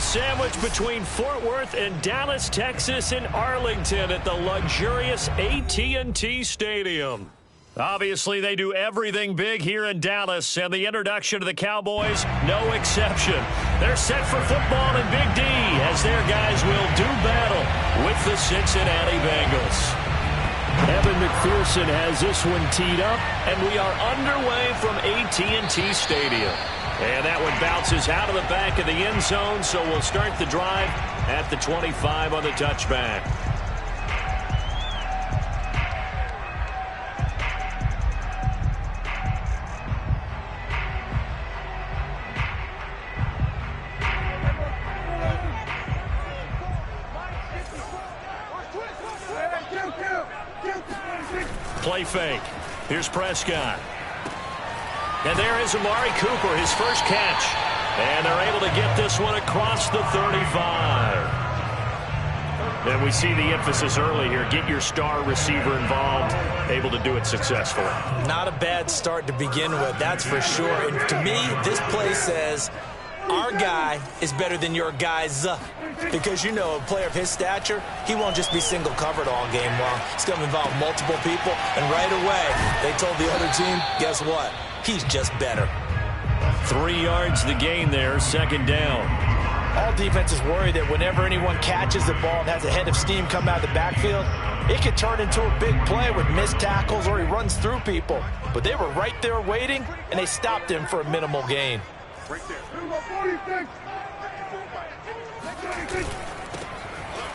sandwiched between Fort Worth and Dallas, Texas, and Arlington at the luxurious AT&T Stadium. Obviously, they do everything big here in Dallas, and the introduction to the Cowboys, no exception. They're set for football in Big D as their guys will do battle with the Cincinnati Bengals. Evan McPherson has this one teed up, and we are underway from AT&T Stadium. And that one bounces out of the back of the end zone, so we'll start the drive at the 25 on the touchback. Play fake. Here's Prescott. And there is Amari Cooper, his first catch. And they're able to get this one across the 35. And we see the emphasis early here. Get your star receiver involved, able to do it successfully. Not a bad start to begin with, that's for sure. And to me, this play says our guy is better than your guys. Because, you know, a player of his stature, he won't just be single covered all game long. It's going to involve multiple people. And right away, they told the other team, guess what? He's just better. 3 yards the gain there, second down. All defenses worry that whenever anyone catches the ball and has a head of steam come out of the backfield, it could turn into a big play with missed tackles or he runs through people. But they were right there waiting, and they stopped him for a minimal gain. Right there.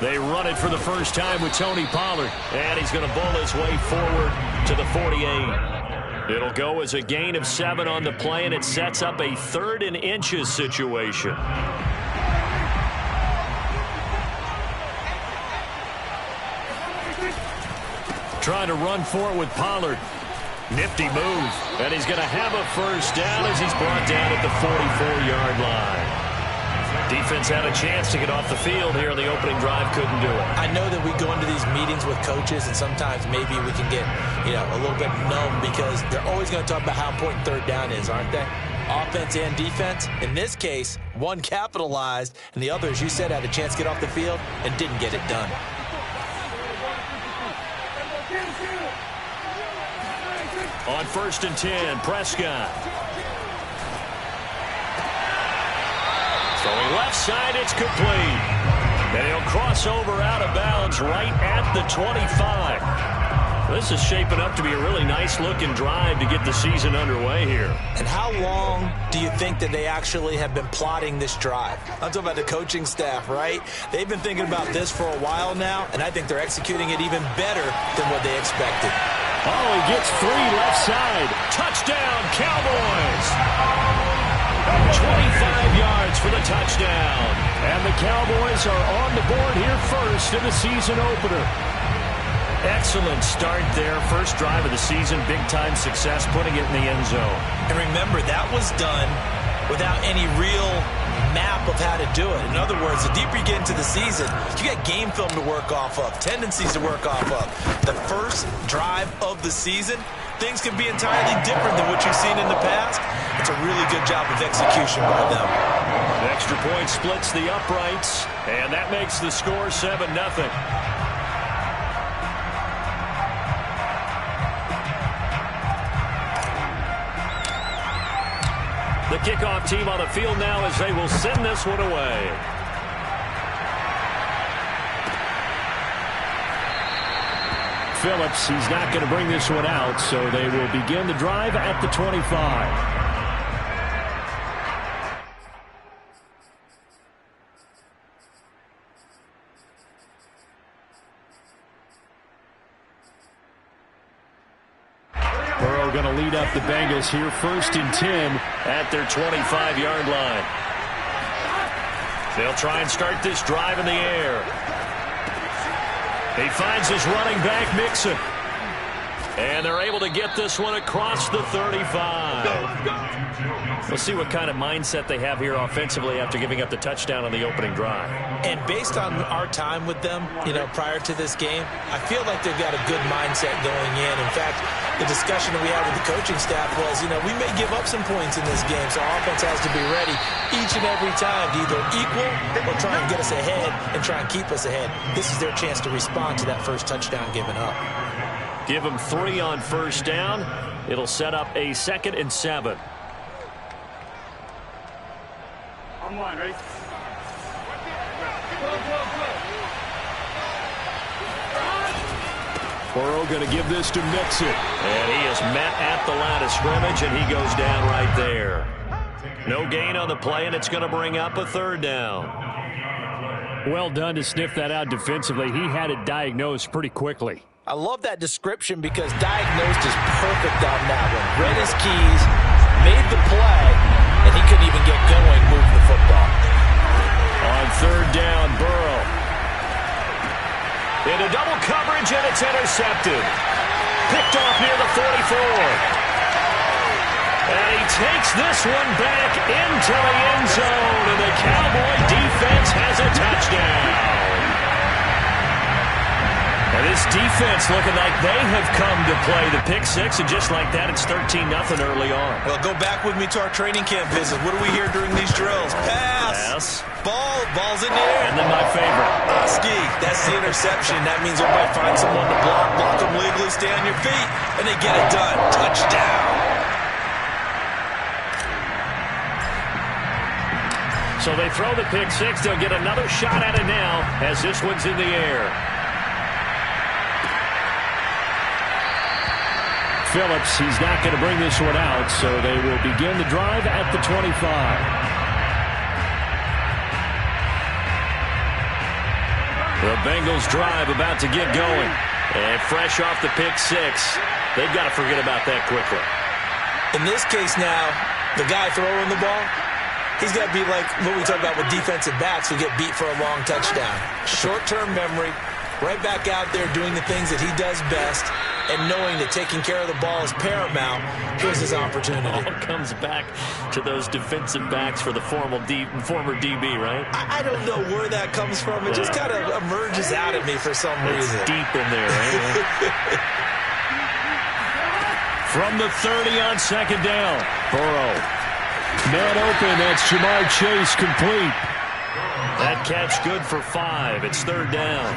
They run it for the first time with Tony Pollard, and he's going to bowl his way forward to the 48. It'll go as a gain of 7 on the play, and it sets up a 3rd and inches situation. Trying to run for it with Pollard. Nifty move, and he's going to have a first down as he's brought down at the 44-yard line. Defense had a chance to get off the field here in the opening drive, couldn't do it. I know that we go into these meetings with coaches, and sometimes maybe we can get, a little bit numb because they're always going to talk about how important 3rd down is, aren't they? Offense and defense. In this case, one capitalized, and the other, as you said, had a chance to get off the field and didn't get it done. On 1st and 10, Prescott. Throwing left side, it's complete. And he'll cross over out of bounds right at the 25. This is shaping up to be a really nice-looking drive to get the season underway here. And how long do you think that they actually have been plotting this drive? I'm talking about the coaching staff, right? They've been thinking about this for a while now, and I think they're executing it even better than what they expected. Oh, he gets 3 left side. Touchdown, Cowboys! 25 yards for the touchdown. And the Cowboys are on the board here first in the season opener. Excellent start there. First drive of the season. Big-time success putting it in the end zone. And remember, that was done without any real map of how to do it. In other words, the deeper you get into the season, you got game film to work off of, tendencies to work off of. The first drive of the season, things can be entirely different than what you've seen in the past. It's a really good job of execution by them. The extra point splits the uprights, and that makes the score 7-0. The kickoff team on the field now as they will send this one away. Phillips, he's not going to bring this one out, so they will begin the drive at the 25. Going to lead up the Bengals here, 1st and 10 at their 25-yard line. They'll try and start this drive in the air. He finds his running back, Mixon. And they're able to get this one across the 35. We'll see what kind of mindset they have here offensively after giving up the touchdown on the opening drive. And based on our time with them, prior to this game, I feel like they've got a good mindset going in. In fact, the discussion that we had with the coaching staff was, we may give up some points in this game, so our offense has to be ready each and every time to either equal or try and get us ahead and try and keep us ahead. This is their chance to respond to that first touchdown given up. Give them 3 on first down. It'll set up a 2nd and 7. I'm line, ready? Burrow going to give this to Mixon. And he is met at the line of scrimmage, and he goes down right there. No gain on the play, and it's going to bring up a 3rd down. Well done to sniff that out defensively. He had it diagnosed pretty quickly. I love that description because diagnosed is perfect on that one. Read his keys, made the play, and he couldn't even get going moving the football. On 3rd down, Burrow. Into double coverage, and it's intercepted. Picked off near the 44. And he takes this one back into the end zone, and the Cowboy defense has a touchdown. And this defense looking like they have come to play the pick six, and just like that, it's 13-0 early on. Well, go back with me to our training camp visit. What do we hear during these drills? Pass. Ball's in the air. And then my favorite. Ski, that's the interception. That means everybody find someone to block them legally, stay on your feet, and they get it done. Touchdown. So they throw the pick six. They'll get another shot at it now as this one's in the air. Phillips, he's not going to bring this one out, so they will begin the drive at the 25. The Bengals drive about to get going. And fresh off the pick six, they've got to forget about that quickly. In this case now, the guy throwing the ball, he's got to be like what we talk about with defensive backs who get beat for a long touchdown. Short-term memory, right back out there doing the things that he does best, and knowing that taking care of the ball is paramount. Here's his opportunity. All comes back to those defensive backs for the former DB, right? I don't know where that comes from. It just kind of emerges out at me for some reason. It's deep in there, right? From the 30 on 2nd down, Burrow. Man open, that's Jamar Chase complete. That catch good for 5. It's 3rd down.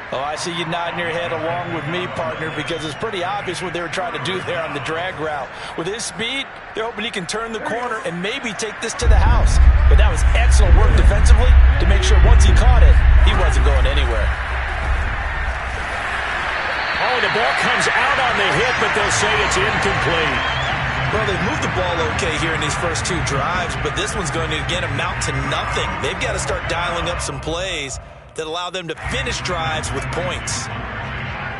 Oh, I see you nodding your head along with me, partner, because it's pretty obvious what they were trying to do there on the drag route. With his speed, they're hoping he can turn the corner and maybe take this to the house. But that was excellent work defensively to make sure once he caught it, he wasn't going anywhere. Oh, the ball comes out on the hit, but they'll say it's incomplete. Well, they've moved the ball okay here in these first 2 drives, but this one's going to, again, amount to nothing. They've got to start dialing up some plays that allow them to finish drives with points.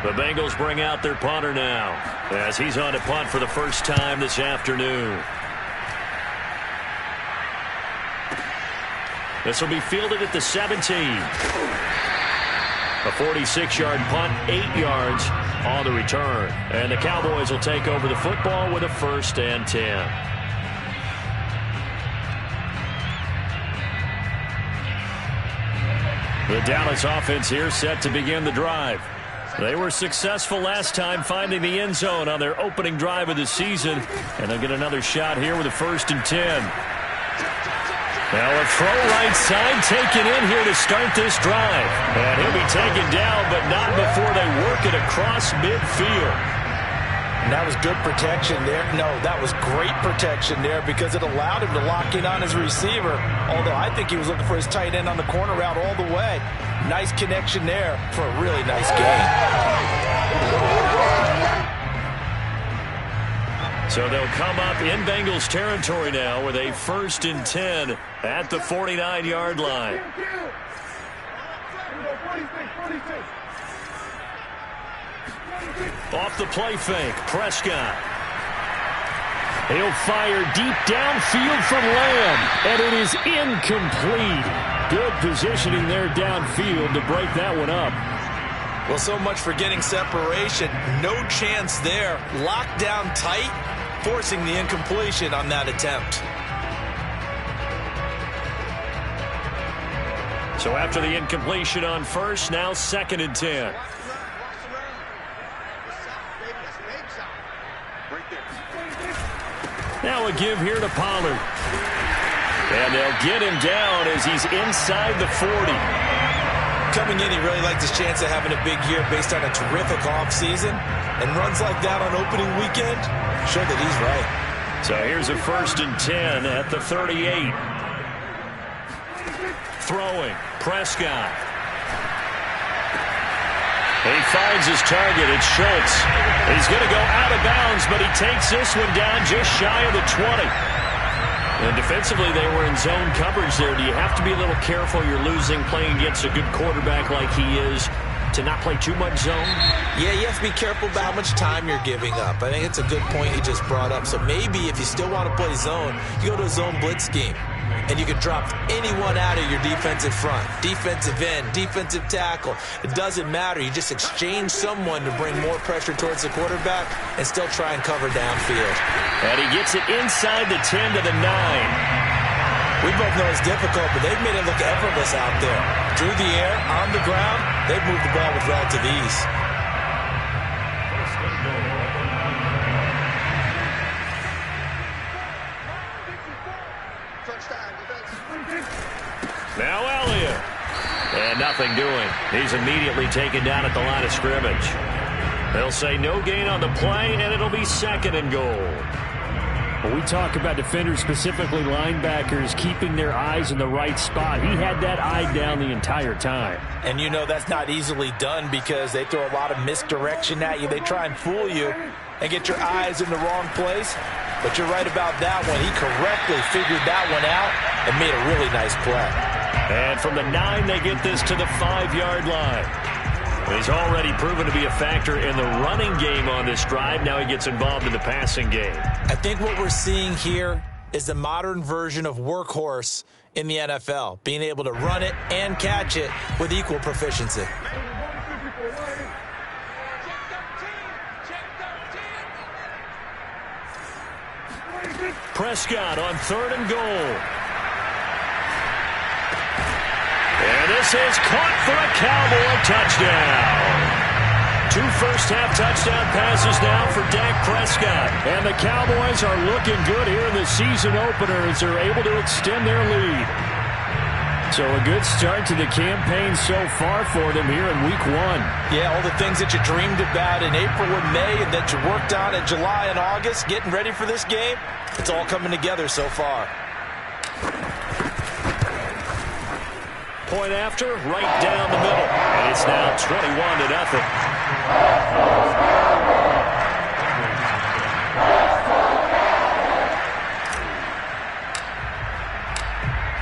The Bengals bring out their punter now as he's on to punt for the first time this afternoon. This will be fielded at the 17. A 46-yard punt, 8 yards on the return. And the Cowboys will take over the football with a 1st and 10. The Dallas offense here set to begin the drive. They were successful last time finding the end zone on their opening drive of the season. And they'll get another shot here with a 1st and 10. Now a throw right side taken in here to start this drive. And he'll be taken down, but not before they work it across midfield. And that was good protection there. No, that was great protection there because it allowed him to lock in on his receiver. Although I think he was looking for his tight end on the corner route all the way. Nice connection there for a really nice gain. So they'll come up in Bengals territory now with a 1st and 10 at the 49-yard line. Off the play fake, Prescott. He'll fire deep downfield from Lamb, and it is incomplete. Good positioning there downfield to break that one up. Well, so much for getting separation. No chance there. Locked down tight, forcing the incompletion on that attempt. So after the incompletion on first, now 2nd and 10. Now a give here to Pollard. And they'll get him down as he's inside the 40. Coming in, he really liked his chance of having a big year based on a terrific offseason. And runs like that on opening weekend show that he's right. So here's a 1st and 10 at the 38. Throwing, Prescott. He finds his target. It's Schultz. He's going to go out of bounds, but he takes this one down just shy of the 20. And defensively, they were in zone coverage there. Do you have to be a little careful? You're losing playing against a good quarterback like he is to not play too much zone? Yeah, you have to be careful about how much time you're giving up. I think it's a good point you just brought up. So maybe if you still want to play zone, you go to a zone blitz scheme. And you can drop anyone out of your defensive front, defensive end, defensive tackle. It doesn't matter. You just exchange someone to bring more pressure towards the quarterback and still try and cover downfield. And he gets it inside the 10 to the 9. We both know it's difficult, but they've made it look effortless out there. Through the air, on the ground, they've moved the ball with relative ease. Now Elliott. And nothing doing. He's immediately taken down at the line of scrimmage. They'll say no gain on the play, and it'll be 2nd and goal. When we talk about defenders, specifically linebackers, keeping their eyes in the right spot, he had that eye down the entire time. And you know that's not easily done because they throw a lot of misdirection at you. They try and fool you and get your eyes in the wrong place. But you're right about that one. He correctly figured that one out and made a really nice play. And from the 9, they get this to the 5-yard line. He's already proven to be a factor in the running game on this drive. Now he gets involved in the passing game. I think what we're seeing here is the modern version of workhorse in the NFL, being able to run it and catch it with equal proficiency. Prescott on 3rd and goal. And this is caught for a Cowboy touchdown. 2 first-half touchdown passes now for Dak Prescott. And the Cowboys are looking good here in the season opener as they're able to extend their lead. So a good start to the campaign so far for them here in Week 1. Yeah, all the things that you dreamed about in April and May and that you worked on in July and August, getting ready for this game, it's all coming together so far. Point after, right down the middle. And it's now 21-0.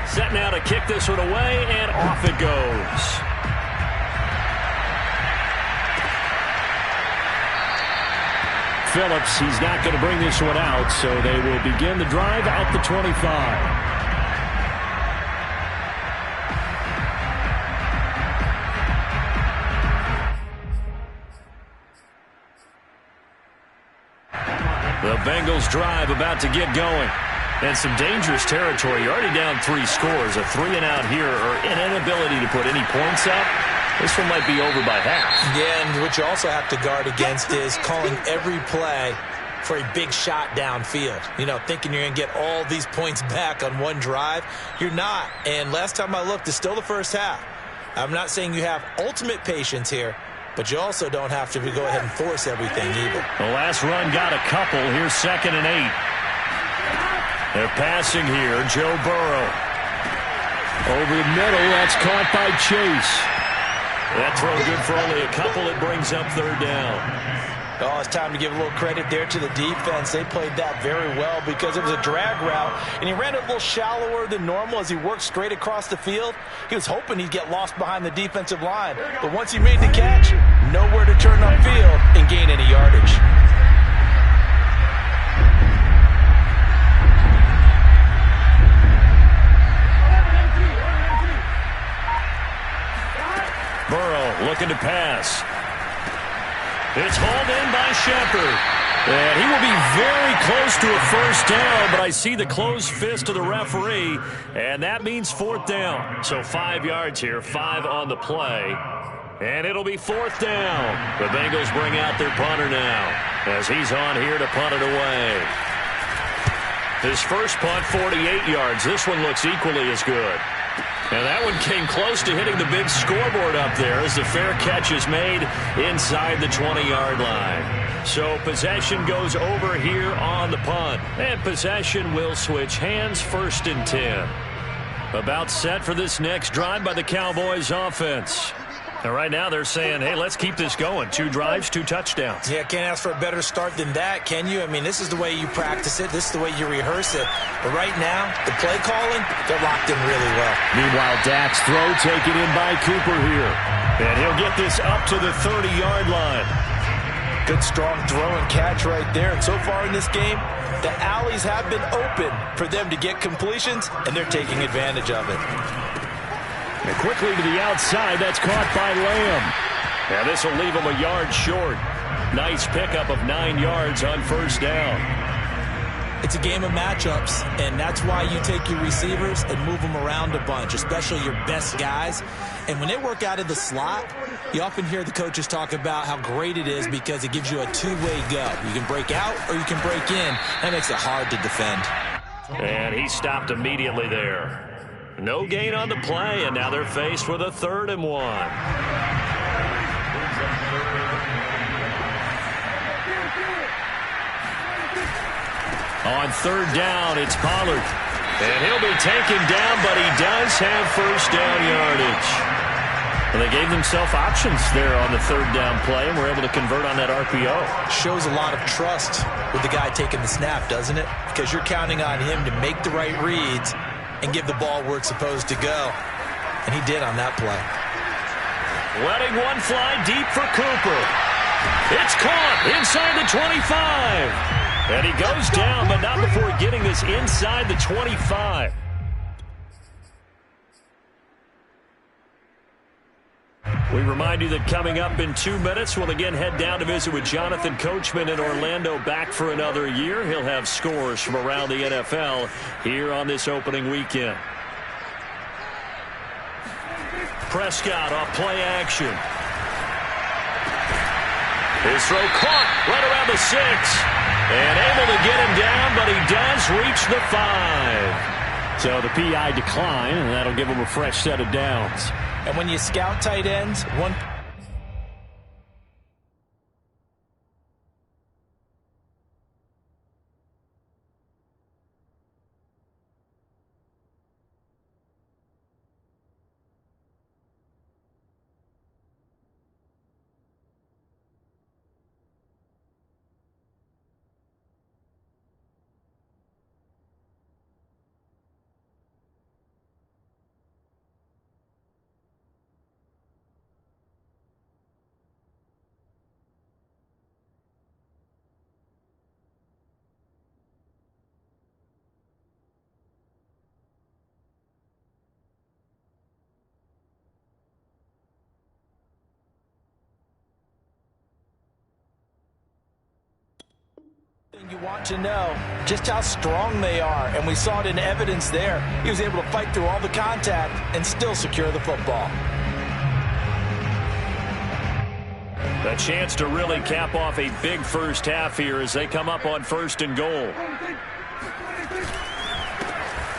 Set now to kick this one away, and off it goes. Phillips, he's not going to bring this one out, so they will begin the drive at the 25. The Bengals drive about to get going. And some dangerous territory. You're already down 3 scores. A 3-and-out here or an inability to put any points up. This one might be over by half. Yeah, and what you also have to guard against is calling every play for a big shot downfield. You know, thinking you're going to get all these points back on one drive. You're not. And last time I looked, it's still the first half. I'm not saying you have ultimate patience here, but you also don't have to go ahead and force everything either. The last run got a couple. Here's 2nd and 8. They're passing here. Joe Burrow. Over the middle. That's caught by Chase. That throw good for only a couple. It brings up 3rd down. Oh, it's time to give a little credit there to the defense. They played that very well because it was a drag route, and he ran it a little shallower than normal as he worked straight across the field. He was hoping he'd get lost behind the defensive line, but once he made the catch, nowhere to turn upfield and gain any yardage. Burrow looking to pass. It's hauled in by Shepard. And he will be very close to a first down, but I see the closed fist of the referee, and that means fourth down. So 5 yards here, 5 on the play. And it'll be fourth down. The Bengals bring out their punter now as he's on here to punt it away. His first punt, 48 yards. This one looks equally as good. And that one came close to hitting the big scoreboard up there as the fair catch is made inside the 20-yard line. So possession goes over here on the punt. And possession will switch hands, 1st and 10. About set for this next drive by the Cowboys offense. And right now they're saying, hey, let's keep this going. 2 drives, 2 touchdowns. Yeah, can't ask for a better start than that, can you? I mean, this is the way you practice it. This is the way you rehearse it. But right now, the play calling, they're locked in really well. Meanwhile, Dak's throw taken in by Cooper here. And he'll get this up to the 30-yard line. Good, strong throw and catch right there. And so far in this game, the alleys have been open for them to get completions, and they're taking advantage of it. And quickly to the outside, that's caught by Lamb. Now this will leave him a yard short. Nice pickup of 9 yards on first down. It's a game of matchups, and that's why you take your receivers and move them around a bunch, especially your best guys. And when they work out of the slot, you often hear the coaches talk about how great it is because it gives you a two-way go. You can break out or you can break in. That makes it hard to defend. And he stopped immediately there. No gain on the play, and now they're faced with a 3rd and 1. On 3rd down, it's Pollard. And he'll be taken down, but he does have first down yardage. And they gave themselves options there on the 3rd down play, and were able to convert on that RPO. Shows a lot of trust with the guy taking the snap, doesn't it? Because you're counting on him to make the right reads and give the ball where it's supposed to go. And he did on that play. Letting one fly deep for Cooper. It's caught inside the 25. And he goes down, but not before getting this inside the 25. We remind you that coming up in 2 minutes, we'll again head down to visit with Jonathan Coachman in Orlando, back for another year. He'll have scores from around the NFL here on this opening weekend. Prescott off play action. His throw caught right around the 6. And able to get him down, but he does reach the 5. So the PI decline, and that'll give him a fresh set of downs. And when you scout tight ends, one... You want to know just how strong they are, and we saw it in evidence there. He was able to fight through all the contact and still secure the football. A chance to really cap off a big first half here as they come up on 1st and goal.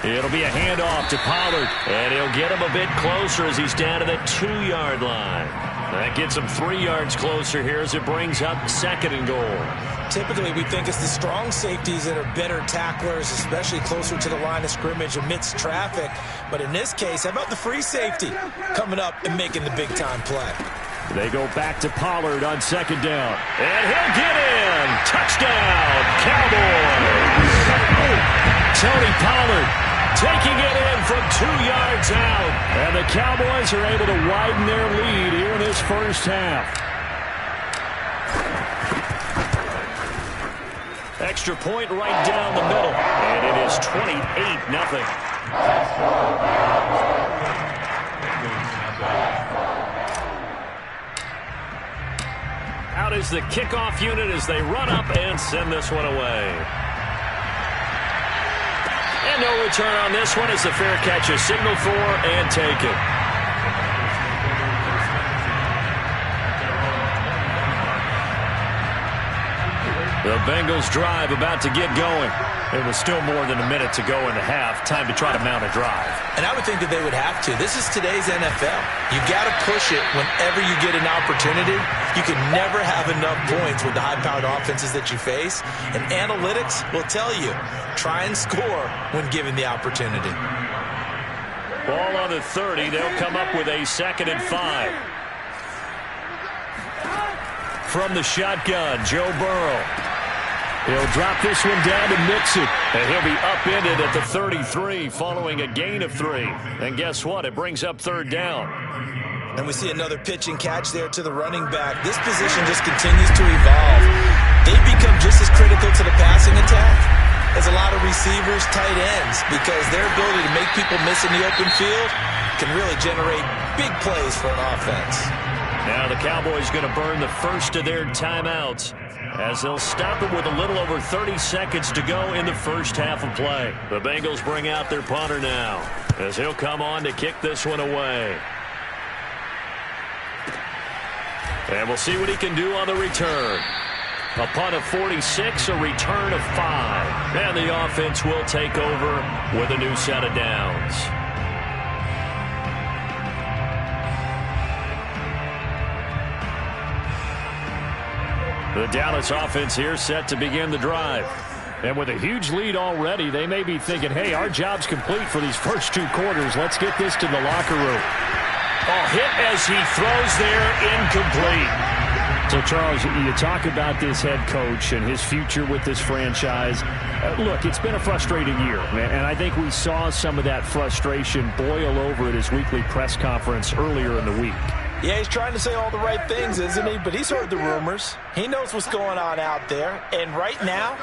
It'll be a handoff to Pollard, and he'll get him a bit closer as he's down to the 2-yard line. That gets him 3 yards closer here as it brings up 2nd and goal. Typically, we think it's the strong safeties that are better tacklers, especially closer to the line of scrimmage amidst traffic. But in this case, how about the free safety coming up and making the big-time play? They go back to Pollard on 2nd down. And he'll get in. Touchdown, Cowboys. Tony Pollard taking it in from 2 yards out. And the Cowboys are able to widen their lead here in this first half. Extra point right down the middle. And it is 28-0. out as the kickoff unit as they run up and send this one away. And no return on this one as the fair catch is signaled for and taken. The Bengals drive about to get going. It was still more than a minute to go in the half. Time to try to mount a drive. And I would think that they would have to. This is today's NFL. You got to push it whenever you get an opportunity. You can never have enough points with the high-powered offenses that you face. And analytics will tell you, try and score when given the opportunity. Ball on the 30. They'll come up with a 2nd and 5. From the shotgun, Joe Burrow. He'll drop this one down to mix it. And he'll be upended at the 33 following a gain of 3. And guess what? It brings up 3rd down. And we see another pitch and catch there to the running back. This position just continues to evolve. They've become just as critical to the passing attack as a lot of receivers, tight ends, because their ability to make people miss in the open field can really generate big plays for an offense. Now the Cowboys going to burn the first of their timeouts as they'll stop it with a little over 30 seconds to go in the first half of play. The Bengals bring out their punter now as he'll come on to kick this one away. And we'll see what he can do on the return. A punt of 46, a return of 5. And the offense will take over with a new set of downs. The Dallas offense here set to begin the drive. And with a huge lead already, they may be thinking, hey, our job's complete for these first 2 quarters. Let's get this to the locker room. Oh, hit as he throws there, incomplete. So, Charles, you talk about this head coach and his future with this franchise. Look, it's been a frustrating year, and I think we saw some of that frustration boil over at his weekly press conference earlier in the week. Yeah, he's trying to say all the right things, isn't he? But he's heard the rumors. He knows what's going on out there. And right now,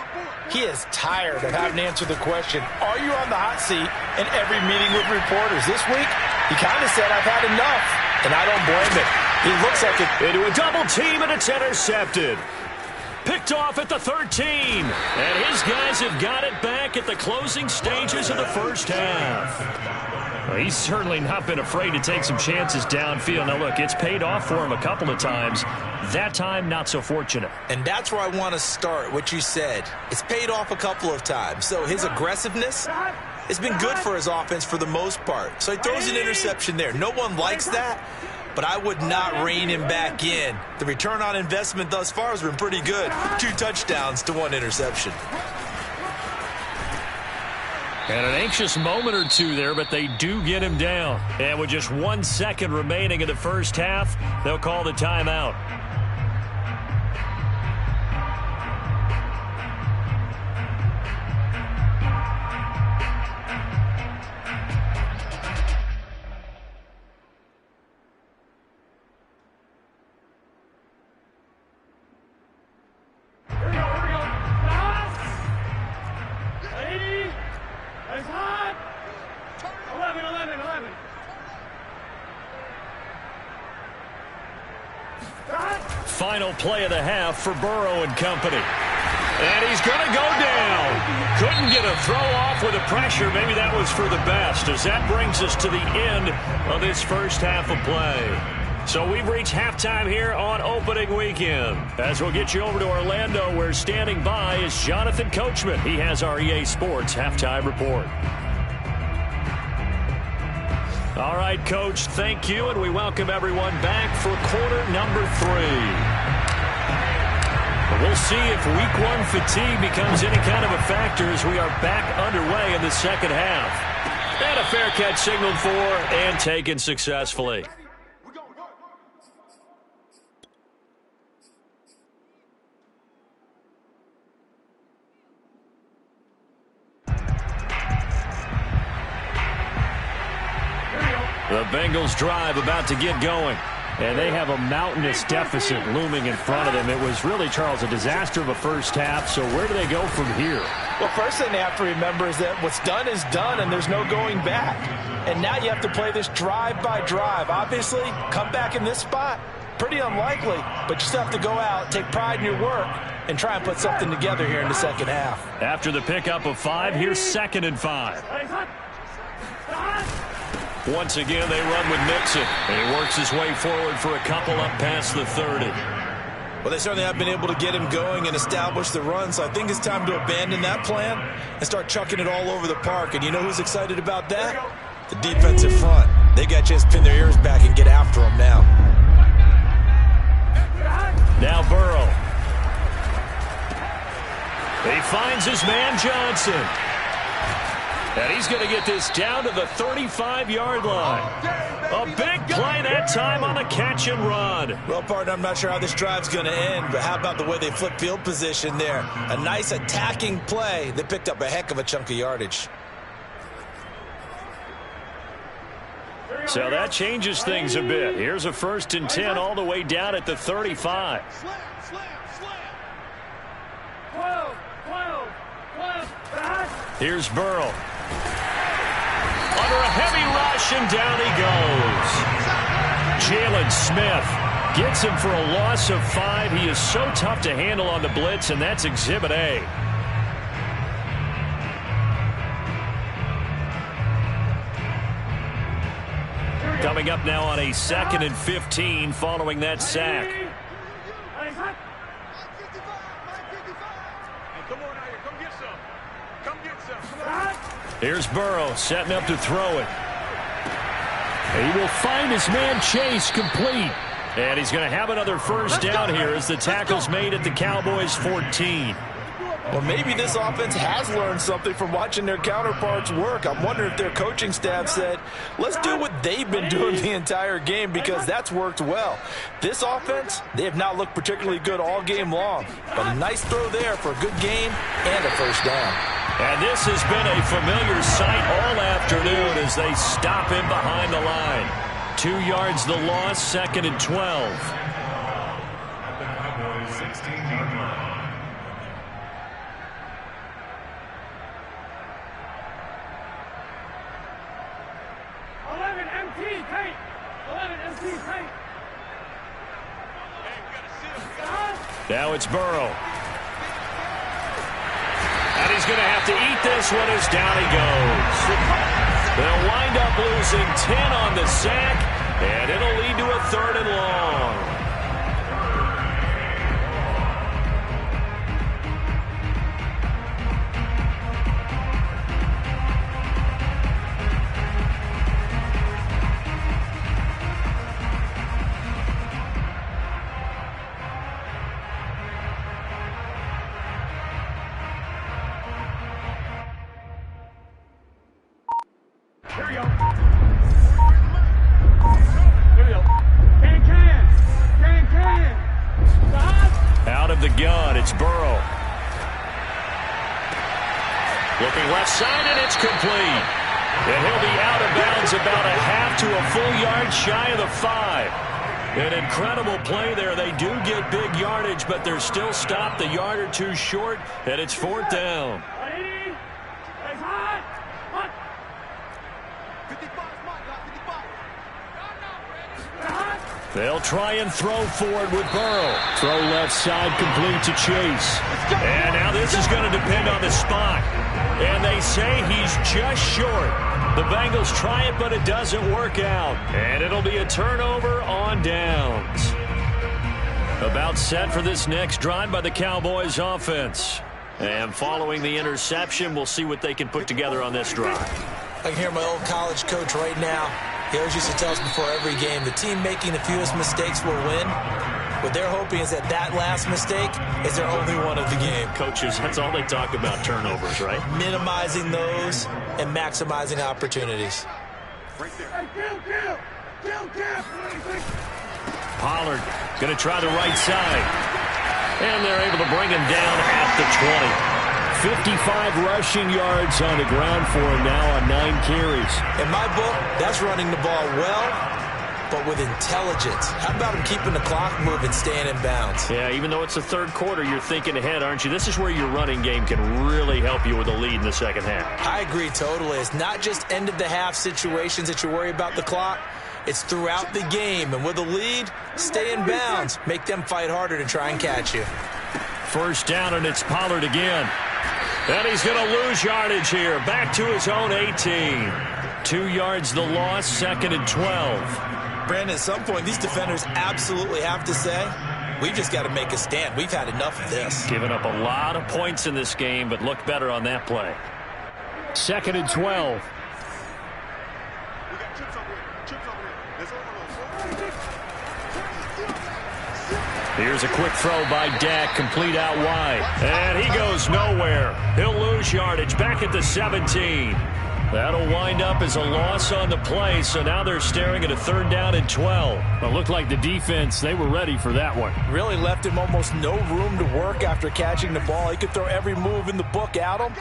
he is tired of having to answer the question, are you on the hot seat in every meeting with reporters? This week, he kind of said, I've had enough. And I don't blame him. He looks like it. Into a double team, and it's intercepted. Picked off at the 13. And his guys have got it back at the closing stages of the first half. Well, he's certainly not been afraid to take some chances downfield. Now, look, it's paid off for him a couple of times. That time, not so fortunate. And that's where I want to start, what you said. It's paid off a couple of times. So his aggressiveness has been good for his offense for the most part. So he throws an interception there. No one likes that, but I would not rein him back in. The return on investment thus far has been pretty good. 2 touchdowns to 1 interception. And an anxious moment or 2 there, but they do get him down. And with just 1 second remaining in the first half, they'll call the timeout. Final play of the half for Burrow and company. And he's going to go down. Couldn't get a throw off with the pressure. Maybe that was for the best, as that brings us to the end of this first half of play. So we've reached halftime here on opening weekend. As we'll get you over to Orlando, where standing by is Jonathan Coachman. He has our EA Sports halftime report. All right, Coach, thank you, and we welcome everyone back for quarter number 3. We'll see if week 1 fatigue becomes any kind of a factor as we are back underway in the second half. And a fair catch signaled for and taken successfully. The Bengals drive about to get going. And they have a mountainous deficit looming in front of them. It was really, Charles, a disaster of a first half. So where do they go from here? Well, first thing they have to remember is that what's done is done, and there's no going back. And now you have to play this drive by drive. Obviously, come back in this spot, Pretty unlikely, but you still have to go out, take pride in your work, and try and put something together here in the second half. After the pickup of 5, here's 2nd and 5. Once again, they run with Nixon. And he works his way forward for a couple up past the 30. Well, they certainly have been able to get him going and establish the run, so I think it's time to abandon that plan and start chucking it all over the park. And you know who's excited about that? The defensive front. They got to just pin their ears back and get after him now. Now Burrow. He finds his man Johnson. And he's going to get this down to the 35-yard line. A big play that time on the catch and run. Well, partner, I'm not sure how this drive's going to end, but how about the way they flip field position there? A nice attacking play that picked up a heck of a chunk of yardage. So that changes things a bit. Here's a 1st and 10 all the way down at the 35. Here's Burrow. Under a heavy rush, and down he goes. Jalen Smith gets him for a loss of 5. He is so tough to handle on the blitz, and that's Exhibit A. Coming up now on a 2nd and 15 following that sack. Here's Burrow setting up to throw it. He will find his man Chase complete. And he's going to have another 1st down here as the tackle's made at the Cowboys 14. Well, maybe this offense has learned something from watching their counterparts work. I'm wondering if their coaching staff said, let's do what they've been doing the entire game, because that's worked well. This offense, they have not looked particularly good all game long. But a nice throw there for a good game and a 1st down. And this has been a familiar sight all afternoon as they stop him behind the line. 2 yards the loss, 2nd and 12. Now it's Burrow. And he's going to have to eat this one as down he goes. They'll wind up losing 10 on the sack, and it'll lead to a 3rd and long. Out of the gun, it's Burrow. Looking left side, and it's complete. And he'll be out of bounds about a half to a full yard shy of the 5. An incredible play there. They do get big yardage, but they're still stopped a yard or 2 short, and it's 4th down. They'll try and throw forward with Burrow. Throw left side complete to Chase. And now this is going to depend on the spot. And they say he's just short. The Bengals try it, but it doesn't work out. And it'll be a turnover on downs. About set for this next drive by the Cowboys offense. And following the interception, we'll see what they can put together on this drive. I can hear my old college coach right now. He always used to tell us before every game, the team making the fewest mistakes will win. What they're hoping is that last mistake is their only one of the game. Coaches, that's all they talk about, turnovers, right? Minimizing those and maximizing opportunities. Pollard going to try the right side. And they're able to bring him down at the 20. 55 rushing yards on the ground for him now on 9 carries. In my book, that's running the ball well, but with intelligence. How about him keeping the clock moving, staying in bounds? Yeah, even though it's the 3rd quarter, you're thinking ahead, aren't you? This is where your running game can really help you with a lead in the second half. I agree totally. It's not just end-of-the-half situations that you worry about the clock. It's throughout the game. And with a lead, stay in bounds. Make them fight harder to try and catch you. First down, and it's Pollard again. And he's going to lose yardage here. Back to his own 18. 2 yards the loss, 2nd and 12. Brandon, at some point, these defenders absolutely have to say, we've just got to make a stand. We've had enough of this. Giving up a lot of points in this game, but looked better on that play. 2nd and 12. Here's a quick throw by Dak, complete out wide. And he goes nowhere. He'll lose yardage back at the 17. That'll wind up as a loss on the play, so now they're staring at a 3rd down and 12. It looked like the defense, they were ready for that one. Really left him almost no room to work after catching the ball. He could throw every move in the book at him.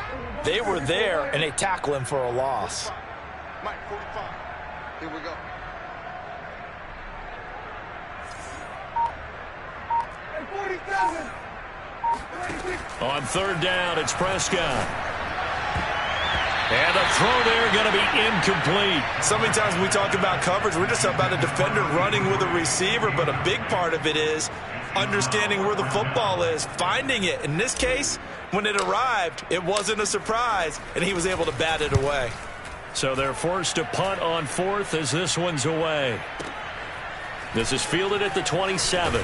They were there, and they tackle him for a loss. Mike, 45. Here we go. On 3rd down, it's Prescott. And the throw there going to be incomplete. So many times when we talk about coverage, we're just about a defender running with a receiver, but a big part of it is understanding where the football is, finding it. In this case, when it arrived, it wasn't a surprise, and he was able to bat it away. So they're forced to punt on 4th as this one's away. This is fielded at the 27.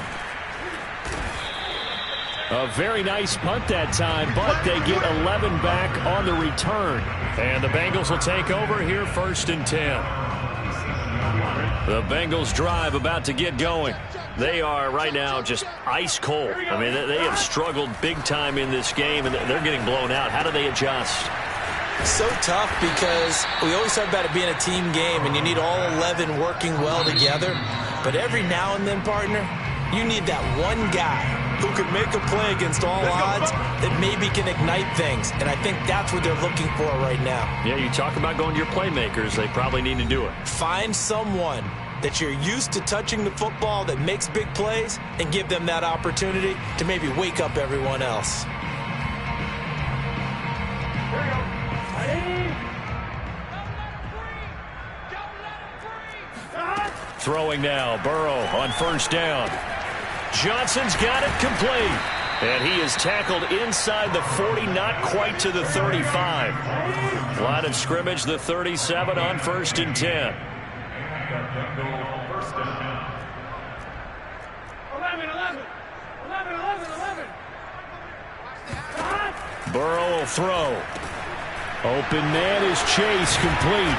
A very nice punt that time, but they get 11 back on the return. And the Bengals will take over here, 1st and 10. The Bengals drive about to get going. They are right now just ice cold. I mean, they have struggled big time in this game, and they're getting blown out. How do they adjust? So tough because we always talk about it being a team game, and you need all 11 working well together. But every now and then, partner, you need that one guy who could make a play against all odds that maybe can ignite things. And I think that's what they're looking for right now. Yeah, you talk about going to your playmakers. They probably need to do it. Find someone that you're used to touching the football that makes big plays and give them that opportunity to maybe wake up everyone else. Throwing now, Burrow on 1st down. Johnson's got it complete. And he is tackled inside the 40, not quite to the 35. Line of scrimmage, the 37 on 1st and 10. 11. Burrow will throw. Open man is Chase, complete.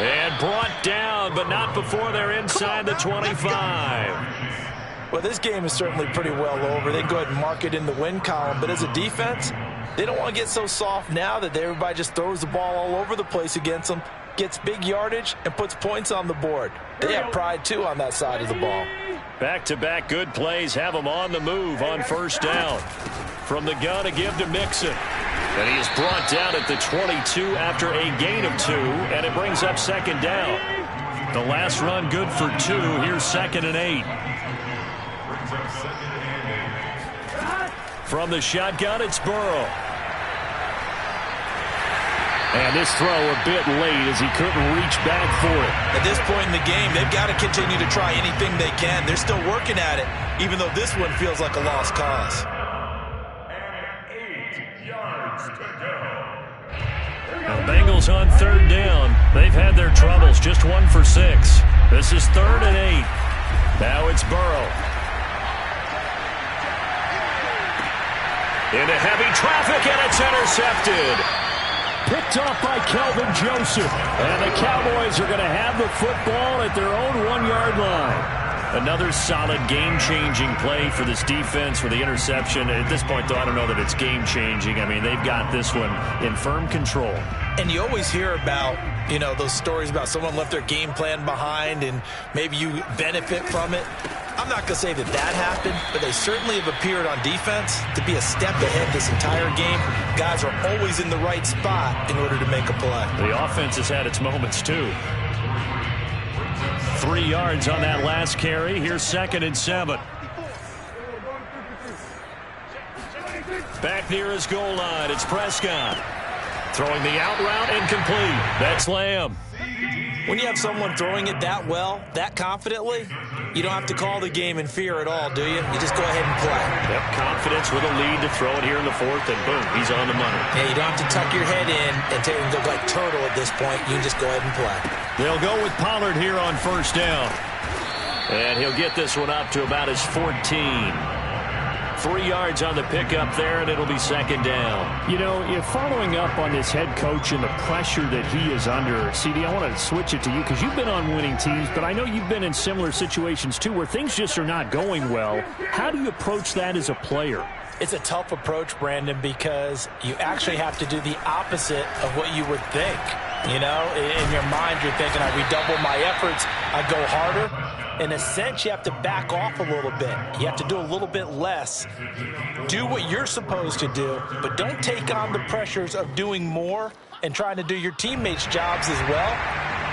And brought down, but not before they're inside the 25. Well, this game is certainly pretty well over. They can go ahead and mark it in the win column. But as a defense, they don't want to get so soft now that everybody just throws the ball all over the place against them, gets big yardage, and puts points on the board. They have pride, too, on that side of the ball. Back-to-back good plays have them on the move on 1st down. From the gun, a give to Mixon. And he is brought down at the 22 after a gain of 2, and it brings up 2nd down. The last run good for 2. Here's 2nd and 8. From the shotgun, it's Burrow. And this throw a bit late as he couldn't reach back for it. At this point in the game, they've got to continue to try anything they can. They're still working at it, even though this one feels like a lost cause. The Bengals on 3rd down. They've had their troubles, just 1 for 6. This is 3rd and 8. Now it's Burrow. Into heavy traffic, and it's intercepted. Picked off by Kelvin Joseph. And the Cowboys are going to have the football at their own 1-yard line. Another solid game-changing play for this defense with the interception. At this point, though, I don't know that it's game-changing. I mean, they've got this one in firm control. And you always hear about, those stories about someone left their game plan behind and maybe you benefit from it. I'm not going to say that happened, but they certainly have appeared on defense to be a step ahead this entire game. Guys are always in the right spot in order to make a play. The offense has had its moments, too. 3 yards on that last carry. Here's 2nd and 7. Back near his goal line, it's Prescott. Throwing the out route, incomplete. That's Lamb. When you have someone throwing it that well, that confidently, you don't have to call the game in fear at all, do you? You just go ahead and play. Yep, confidence with a lead to throw it here in the fourth, and boom, he's on the money. Yeah, you don't have to tuck your head in and look like turtle at this point. You can just go ahead and play. They'll go with Pollard here on first down. And he'll get this one up to about his 14. 3 yards on the pickup there, and it'll be second down. You know, if following up on this head coach and the pressure that he is under, CD, I want to switch it to you because you've been on winning teams, but I know you've been in similar situations too where things just are not going well. How do you approach that as a player? It's a tough approach, Brandon, because you actually have to do the opposite of what you would think. You know, in your mind, you're thinking, I redouble my efforts, I go harder. In a sense, you have to back off a little bit. You have to do a little bit less. Do what you're supposed to do, but don't take on the pressures of doing more and trying to do your teammates' jobs as well.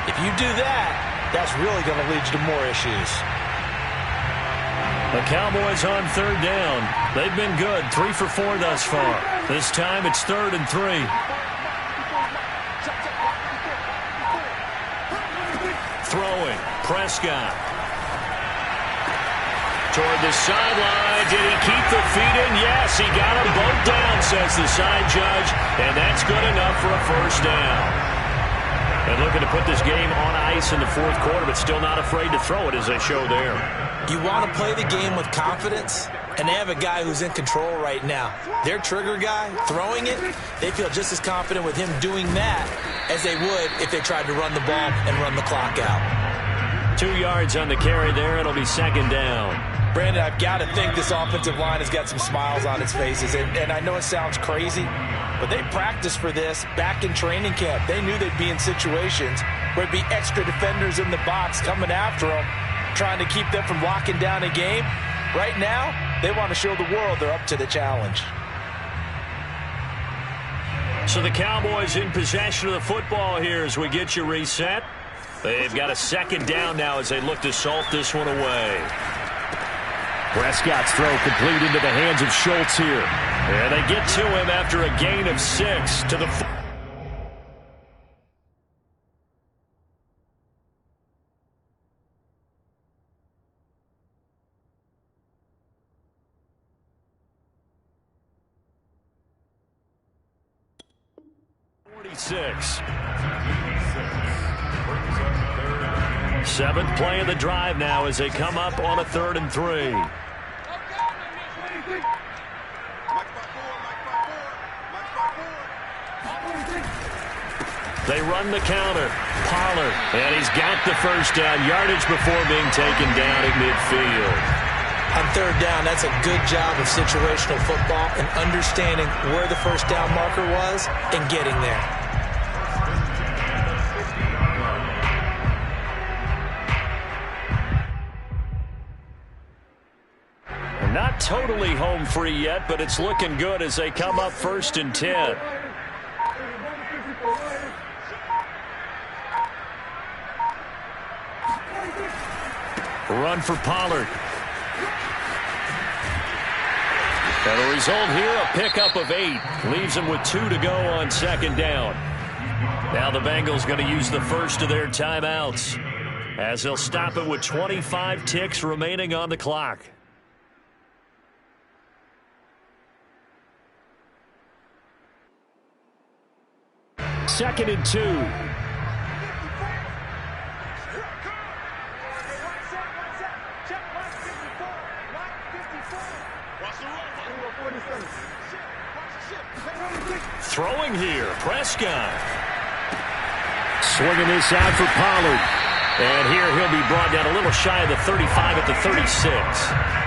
If you do that, that's really going to lead you to more issues. The Cowboys on third down. They've been good, 3 for 4 thus far. This time it's 3rd and 3. Throwing, Prescott. Toward the sideline. Did he keep the feet in? Yes, he got them both down, says the side judge, and that's good enough for a first down. And looking to put this game on ice in the fourth quarter, but still not afraid to throw it as they show there. You want to play the game with confidence, and they have a guy who's in control right now. Their trigger guy, throwing it, they feel just as confident with him doing that as they would if they tried to run the ball and run the clock out. 2 yards on the carry there. It'll be second down. Brandon, I've got to think this offensive line has got some smiles on its faces. And I know it sounds crazy, but they practiced for this back in training camp. They knew they'd be in situations where there'd be extra defenders in the box coming after them, trying to keep them from locking down a game. Right now, they want to show the world they're up to the challenge. So the Cowboys in possession of the football here as we get you reset. They've got a second down now as they look to salt this one away. Prescott's throw complete into the hands of Schultz here. And they get to him after a gain of 6 to the 46. 7th play of the drive now as they come up on a 3rd and 3. They run the counter. Pollard, and he's got the first down. Yardage before being taken down at midfield. On 3rd down, that's a good job of situational football and understanding where the first down marker was and getting there. Not totally home free yet, but it's looking good as they come up 1st and 10. Run for Pollard. And the result here, a pickup of 8. Leaves them with 2 to go on 2nd down. Now the Bengals going to use the first of their timeouts as they'll stop it with 25 ticks remaining on the clock. Second and 2. Throwing here, Prescott. Swinging this out for Pollard. And here he'll be brought down a little shy of the 35 at the 36.